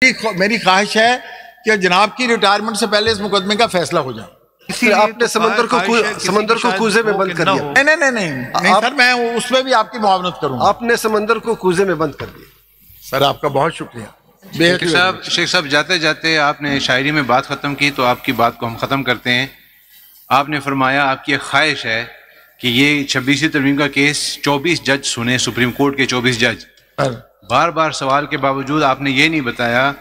میری خواہش ہے کہ جناب کی ریٹائرمنٹ سے پہلے اس مقدمے کا فیصلہ ہو جائے. اسی آپ نے سمندر کو کوزے میں بند کر دیا. نہیں سر، میں اس میں بھی آپ کی معاونت کروں گا. آپ نے سمندر کو کوزے میں بند کر دیا. سر آپ کا بہت شکریہ. شیخ صاحب جاتے جاتے آپ نے شاعری میں بات ختم کی تو آپ کی بات کو ہم ختم کرتے ہیں. آپ نے فرمایا آپ کی ایک خواہش ہے کہ یہ 26ویں ترمیم کا کیس 24 جج سنیں، سپریم کورٹ کے 24 جج. بار بار سوال کے باوجود آپ نے یہ نہیں بتایا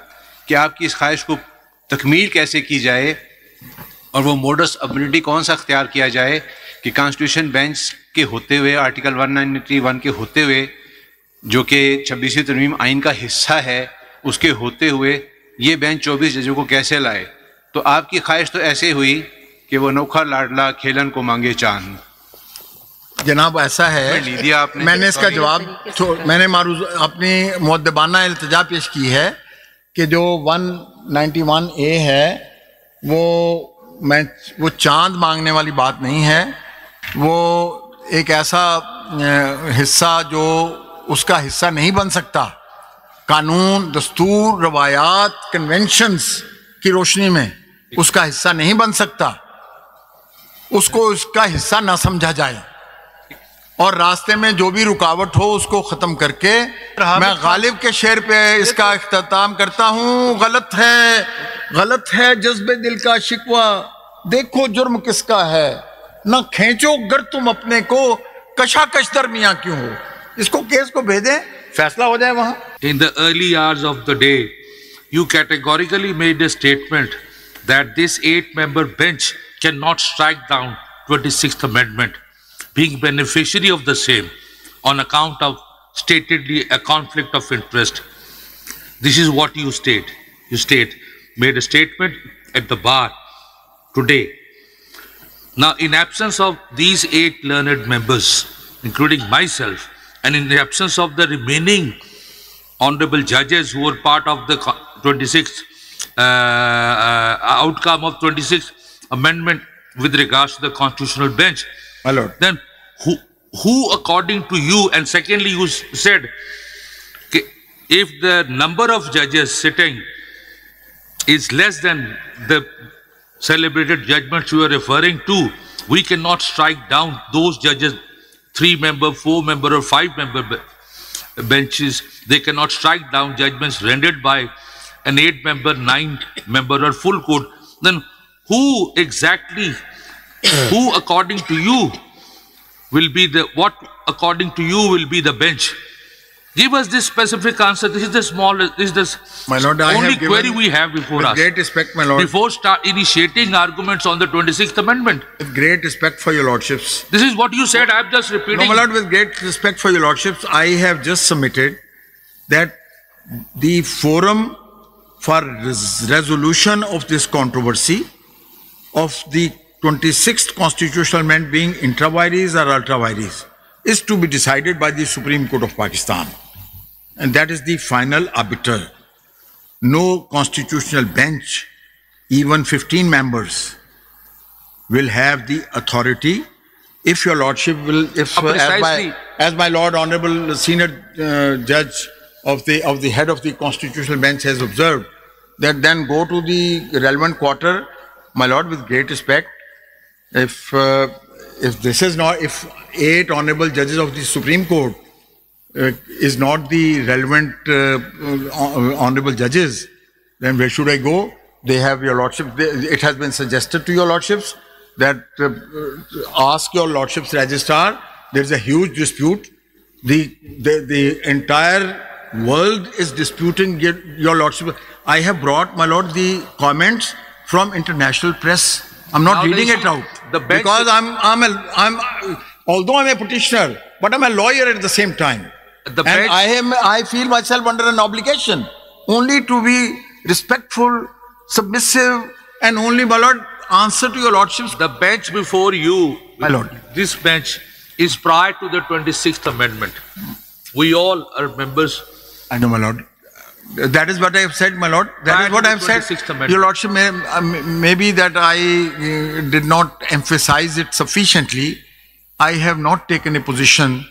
کہ آپ کی اس خواہش کو تکمیل کیسے کی جائے اور وہ موڈس ابلیٹی کون سا اختیار کیا جائے کہ کانسٹیٹیوشن بینچ کے ہوتے ہوئے، آرٹیکل 191 کے ہوتے ہوئے، جو کہ 26ویں ترمیم آئین کا حصہ ہے، اس کے ہوتے ہوئے یہ بینچ 24 ججوں کو کیسے لائے. تو آپ کی خواہش تو ایسے ہوئی کہ وہ نوکھا لاڈلا کھیلن کو مانگے چاند. جناب ایسا ہے، میں نے اس کا جواب میں نے اپنی مؤدبانہ التجا پیش کی ہے کہ جو 191A ہے وہ چاند مانگنے والی بات نہیں ہے. وہ ایک ایسا حصہ جو اس کا حصہ نہیں بن سکتا. قانون، دستور، روایات، کنونشنز کی روشنی میں اس کا حصہ نہیں بن سکتا. اس کو اس کا حصہ نہ سمجھا جائے اور راستے میں جو بھی رکاوٹ ہو اس کو ختم کر کے میں غالب کے شعر پہ اس کا اختتام کرتا ہوں. غلط ہے جذب دل کا شکوہ، دیکھو جرم کس کا ہے، نہ کھینچو گر تم اپنے کو، کشاکش درمیاں کیوں ہو. اس کو کیس کو بھیجیں، فیصلہ ہو جائے وہاں. In the early hours of the day, you categorically made a statement that this 8-member bench cannot strike down 26th Amendment, being beneficiary of the same on account of statedly a conflict of interest. This is what you state. Made a statement at the bar today. Now, in absence of these 8 learned members, including myself, and in the absence of the remaining honorable judges who were part of the 26th outcome of 26th Amendment with regards to the constitutional bench, my lord, then who according to you, and secondly you said if the number of judges sitting is less than the celebrated judgments you are referring to, we cannot strike down those judges, 3-member, 4-member or 5-member benches. They cannot strike down judgments rendered by an 8-member, 9-member or full court. Then who exactly, who according to you will be what according to you will be the bench? Give us this specific answer. This is the my lord, only query we have before us. With great respect, my lord. Before initiating arguments on the 26th Amendment. With great respect for your lordships. This is what you said. I am just repeating. No, my lord, with great respect for your lordships, I have just submitted that the forum for resolution of this controversy of the 26th constitutional amendment being intra vires or ultra vires is to be decided by the Supreme Court of Pakistan. And that is the final arbiter. No constitutional bench, even 15 members, will have the authority. If your lordship will, as my lord honorable senior judge of the head of the constitutional bench has observed, that then go to the relevant quarter. My lord, with great respect, if this is not, if 8 honorable judges of the Supreme Court is not the relevant honorable judges, then where should I go? They have your lordship. It has been suggested to your lordships that ask your lordship's registrar. There is a huge dispute. The entire world is disputing your lordship. I have brought, my lord, the comments from international press. I'm not reading it out because although I'm a petitioner, but I'm a lawyer at the same time. And I feel myself under an obligation only to be respectful, submissive, and only, my lord, answer to your lordships. The bench before you, my lord, this bench is prior to the 26th Amendment. We all are members. I know, my lord. That is what I have said, my lord. That is what I have said. Your lordship, maybe that I did not emphasize it sufficiently. I have not taken a position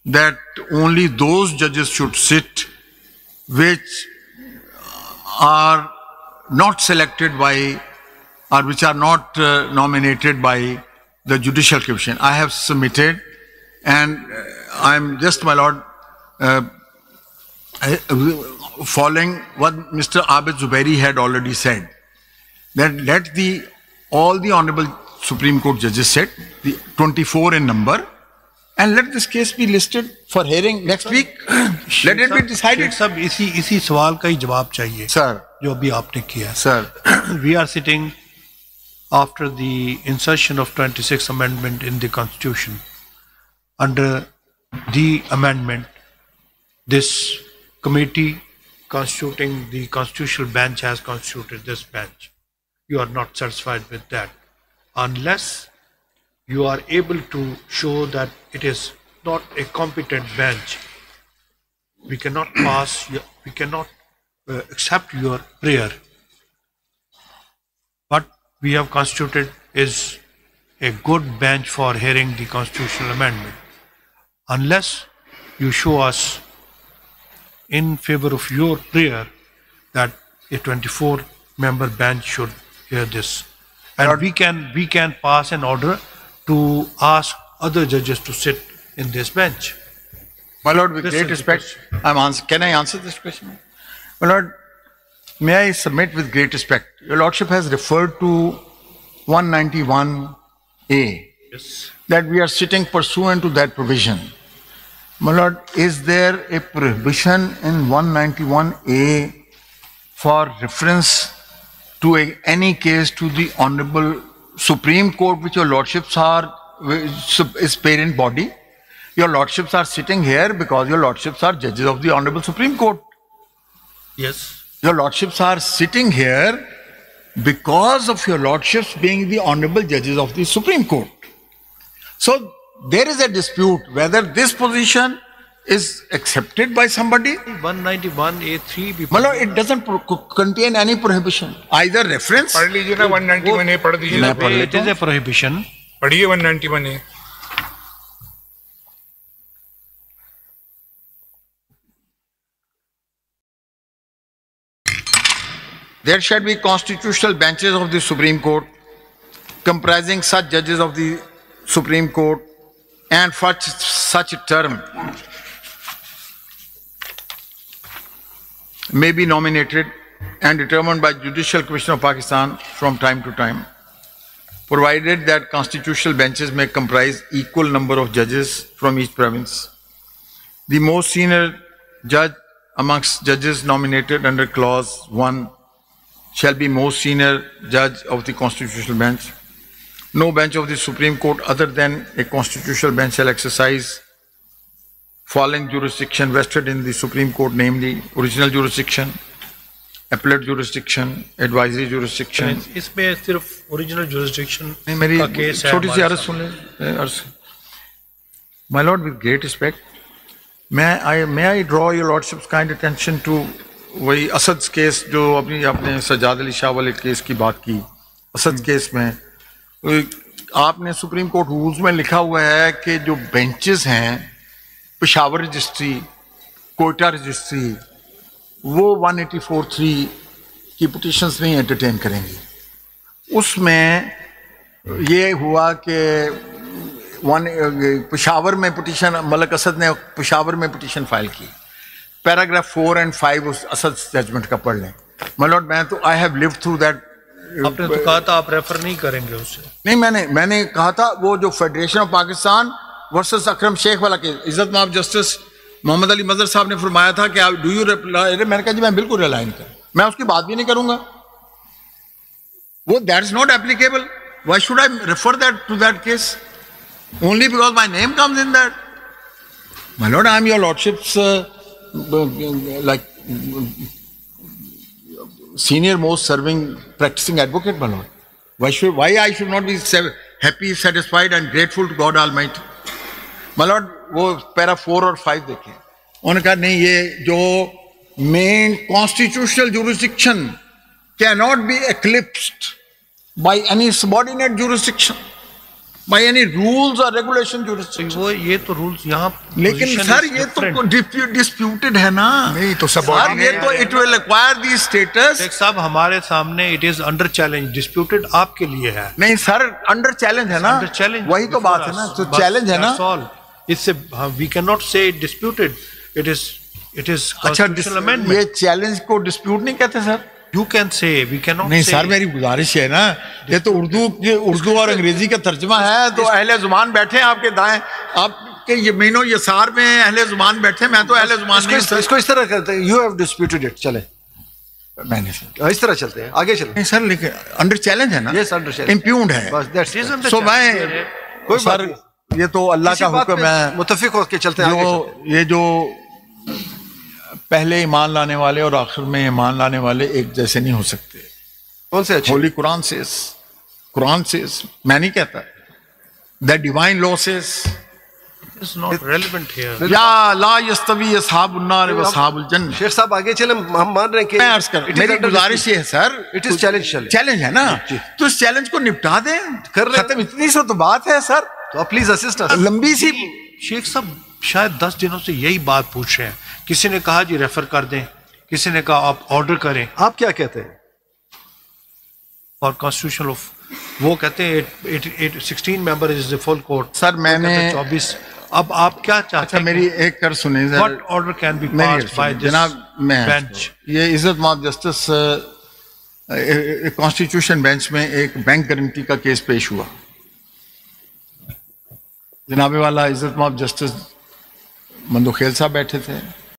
that only those judges should sit which are not selected by, or which are not nominated by the Judicial Commission. I have submitted, and I'm just, my Lord, following what Mr. Abid Zubairi had already said, that let all the Honorable Supreme Court judges sit, the 24 in number, and let this case be listed for hearing next week. Let it be decided. سب اسی سوال کا ہی جواب چاہیے Sir, جو ابھی آپ نے کیا. sir, We are sitting after the insertion of 26th Amendment in the Constitution. Under the amendment, this committee constituting the constitutional bench has constituted this bench. You are not satisfied with that. Unless you are able to show that it is not a competent bench, we cannot accept your prayer. What we have constituted is a good bench for hearing the constitutional amendment. Unless you show us in favor of your prayer that a 24-member bench should hear this, and we can pass an order to ask other judges to sit in this bench. my Lord, with This great is the respect, can I answer this question? My Lord, may I submit with great respect? Your Lordship has referred to 191A, Yes. that we are sitting pursuant to that provision. My Lord, is there a prohibition in 191A for reference to any case to the Honorable Supreme Court, which your Lordships is parent body? Your Lordships are sitting here because your Lordships are judges of the Honorable Supreme Court. Yes. Your Lordships are sitting here because of your Lordships being the Honorable judges of the Supreme Court. So there is a dispute whether this position is accepted by somebody. 191A3 بھی My Lord, it doesn't contain any prohibition. Either reference. پڑھ لیجیے نا 191A پڑھ دیجیے نا. It is a prohibition. پڑھیے 191A. There shall be constitutional benches of the Supreme Court comprising such judges of the Supreme Court and for such a term may be nominated and determined by Judicial Commission of Pakistan from time to time, provided that constitutional benches may comprise equal number of judges from each province. The most senior judge amongst judges nominated under clause 1 shall be most senior judge of the constitutional bench. No bench of the Supreme Court other than a constitutional bench shall exercise following jurisdiction vested in the Supreme Court, namely original jurisdiction, appellate jurisdiction, advisory jurisdiction. اس میں صرف original jurisdiction میری کا case ہے. چھوٹی سی عرض سن لیں. My Lord, with great respect, may I draw your Lordship's kind attention to وہی Asad case جو آپ نے سجاد علی شاہ والے کیس کی بات کی. اسد کیس میں آپ نے سپریم کورٹ رولز میں لکھا ہوا ہے کہ جو بینچز ہیں پشاور رجسٹری, کوئٹہ رجسٹری, وہ 184(3) کی پٹیشنز نہیں انٹرٹین کریں گی. اس میں یہ ہوا کہ پشاور میں پٹیشن, ملک اسد نے پشاور میں پٹیشن فائل کی. پیراگراف 4 and 5 اس اسد ججمنٹ کا پڑھ لیں. My Lord, میں تو I have lived through that. آپ نے تو کہا تھا آپ ریفر نہیں کریں گے اسے. نہیں, میں نے کہا تھا وہ جو فیڈریشن آف پاکستان ورسس اکرم شیخ والا کیس, عزت مآب جسٹس محمد علی مظہر صاحب نے فرمایا تھا کہ ڈو یو ریپلائی. میں نے کہا جی میں بالکل ریلائن کروں, میں اس کی بات بھی نہیں کروں گا. وہ that is not applicable. Why should I refer that to that case only because my name comes in that? My Lord, I am your Lordship's senior most serving practicing advocate, my Lord. Why I should not be happy, satisfied and grateful to God Almighty? My Lord, وہ پیرا 4 اور 5 دیکھیں. انہوں نے کہا نہیں, یہ جو main constitutional jurisdiction cannot be eclipsed by any subordinate jurisdiction. by any rules or regulation jurisdiction. وہ یہ تو رولز یہاں لیکن سر یہ تو ڈسپیوٹڈ ہے نا. نہیں تو سب سر یہ تو it will acquire the status. شیخ صاحب ہمارے سامنے it is under challenge. Disputed آپ کے لیے ہے. نہیں سر انڈر چیلنج ہے نا. وہی تو بات ہے نا. تو چیلنج ہے نا. اس سے وی کین ناٹ سے ڈسپیوٹڈ. اٹ از اچھا یہ چیلنج کو ڈسپیوٹ نہیں کہتے سر. You can say, we cannot نہیں say. سر میری گزارش ہے نا, یہ تو اردو اور انگریزی کا ترجمہ ہے. تو اہل زبان بیٹھے ہیں آپ کے دائیں, آپ کے یمین و یسار میں اہل زبان بیٹھے. میں تو اہل زبان نہیں. اس کو اس طرح کرتے ہیں, you have disputed it. چلیں میں نے اس طرح چلتے ہیں, آگے چلیں. نہیں سر لیکن انڈر چیلنج ہے نا. Yes, under challenge. امپیونڈ ہے. سو میں سر یہ تو اللہ کا حکم ہے. متفق ہو کے چلتے ہیں. یہ جو پہلے ایمان لانے والے اور آخر میں ایمان لانے والے ایک جیسے نہیں ہو سکتے. کون سے اچھے؟ ہولی قرآن سیز میں نہیں کہتا. The divine law says It's not relevant here. یا لا یستوی اصحاب النار و اصحاب الجنہ. شیخ صاحب آگے چلیں, ہم مان رہے ہیں کہ میں عرض کر میری گزارش یہ ہے سر, اٹ از چیلنج ہے نا, تو اس چیلنج کو نپٹا دیں. ختم اتنی سو تو بات ہے سر. تو پلیز اسسٹ اس. لمبی سی شیخ صاحب شاید 10 دنوں سے یہی بات پوچھ رہے ہیں. کسی نے کہا جی ریفر کر دیں, کسی نے کہا آپ آرڈر کریں. آپ کیا کہتے ہیں؟ اور کانسٹیٹیوشن آف وہ کہتے ہیں 16 ممبر از the full court. سر میں نے 24. اب آپ کیا چاہتے ہیں؟ میری ایک کر سنیں سر. What order can be passed by this جناب میں bench? یہ عزت مآب جسٹس کانسٹیٹیوشن بینچ میں ایک بینک گارنٹی کا کیس پیش ہوا. جناب والا عزت مآب جسٹس مندوخیل صاحب بیٹھے تھے,